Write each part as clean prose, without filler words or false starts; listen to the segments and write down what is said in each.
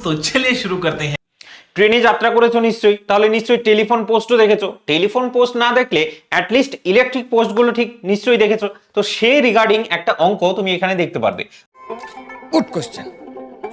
तो चलिए शुरू करते हैं। ট্রেনে যাত্রা করেছো নিশ্চয়ই, তাহলে নিশ্চয়ই টেলিফোন পোস্টও দেখেছো। টেলিফোন পোস্ট না দেখলে অ্যাটলিস্ট ইলেকট্রিক পোস্টগুলো ঠিক নিশ্চয়ই দেখেছো। তো সেই রিগার্ডিং একটা অঙ্ক তুমি এখানে দেখতে পারবে। Good question,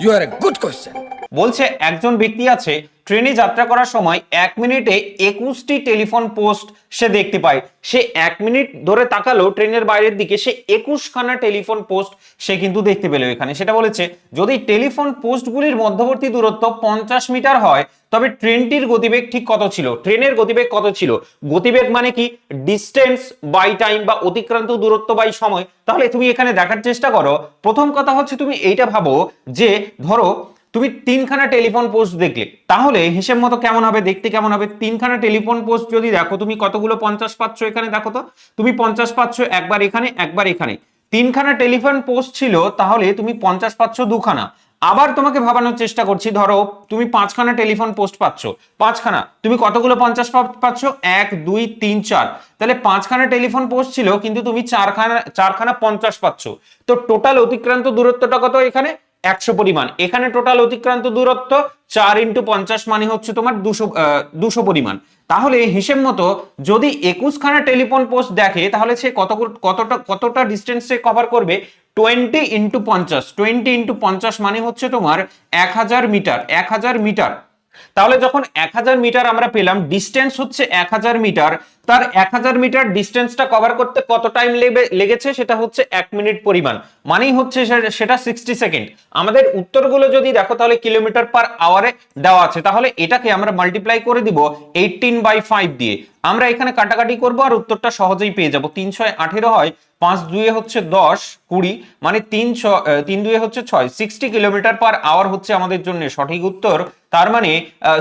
you are a good question. বলছে একজন ব্যক্তি আছে, ট্রেনে যাত্রা করার সময় 1 মিনিটে 21টি টেলিফোন পোস্ট সে দেখতে পায়। সে 1 মিনিট ধরে তাকালো ট্রেনের বাইরের দিকে, সে 21খানা টেলিফোন পোস্ট সে কিন্তু দেখতে পেল। এখানে সেটা বলেছে যদি টেলিফোন পোস্টগুলির মধ্যবর্তী দূরত্ব 50 মিটার হয় তবে ট্রেনটির গতিবেগ ঠিক কত ছিল। ট্রেনের গতিবেগ কত ছিল? গতিবেগ মানে কি? ডিস্টেন্স বাই টাইম, বা অতিক্রান্ত দূরত্ব বাই সময়। তাহলে তুমি এখানে দেখার চেষ্টা করো। প্রথম কথা হচ্ছে তুমি এইটা ভাবো যে ধরো তুমি 3খানা টেলিফোন পোস্ট দেখলে, তাহলে হিসেব মতো কেমন হবে, দেখতে কেমন হবে? 3খানা টেলিফোন পোস্ট যদি দেখো, তুমি কতগুলো 50 পাচ্ছ এখানে দেখো তো। তুমি 50 পাচ্ছ একবার এখানে, একবার এখানে। 3খানা টেলিফোন পোস্ট ছিল, তাহলে তুমি 50 পাচ্ছ 2খানা। আবার তোমাকে ভাবানোর চেষ্টা করছি, ধরো তুমি 5খানা টেলিফোন পোস্ট পাচ্ছ, 5খানা, তুমি কতগুলো 50 পাচ্ছ? 1 2 3 4। তাহলে 5খানা টেলিফোন পোস্ট ছিল, কিন্তু তুমি 4খানা 50 পাচ্ছ। তো টোটাল অতিক্রান্ত দূরত্বটা কত এখানে? 100 পরিমাণ। এখানে টোটাল অতিক্রান্ত দূরত্ব 4 × 50 মানে হচ্ছে তোমার 200 পরিমাণ। তাহলে হিসেব মতো যদি 21খানা টেলিফোন পোস্ট দেখে, তাহলে সে কতটা ডিস্টেন্স সে কভার করবে? 20 × 50, 20 × 50 মানে হচ্ছে তোমার 1000 মিটার, 1000 মিটার। তাহলে যখন 1000 মিটার আমরা পেলাম, ডিস্টেন্স হচ্ছে 1000 মিটার, তার 1000 মিটার ডিস্টেন্সটা কভার করতে কত টাইম লেগেছে? সেটা হচ্ছে 1 মিনিট পরিমাণ, মানেই হচ্ছে সেটা 60 সেকেন্ড। আমাদের উত্তরগুলো যদি দেখো, তাহলে কিলোমিটার পার আওয়ারে দেওয়া আছে, তাহলে এটাকে আমরা মাল্টিপ্লাই করে দিব 18/5 দিয়ে। আমরা এখানে কাটাকাটি করব আর উত্তরটা সহজেই পেয়ে যাব। 3 × 6 = 18 হয়, 5 × 2 হচ্ছে 10 20, মানে 3 × 2 হচ্ছে 6, 60 কিলোমিটার পার আওয়ার হচ্ছে আমাদের জন্য সঠিক উত্তর। তার মানে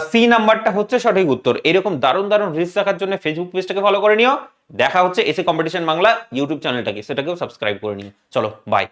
সি নাম্বারটা হচ্ছে সঠিক উত্তর। এরকম দারুণ দারুণ রিলস দেখার জন্য ফেসবুক পেজটাকে ফলো করে নিও। দেখা হচ্ছে এসএ কম্পিটিশন বাংলা ইউটিউব চ্যানেলটাকে, সেটাকেও সাবস্ক্রাইব করে নিও। চলো বাই।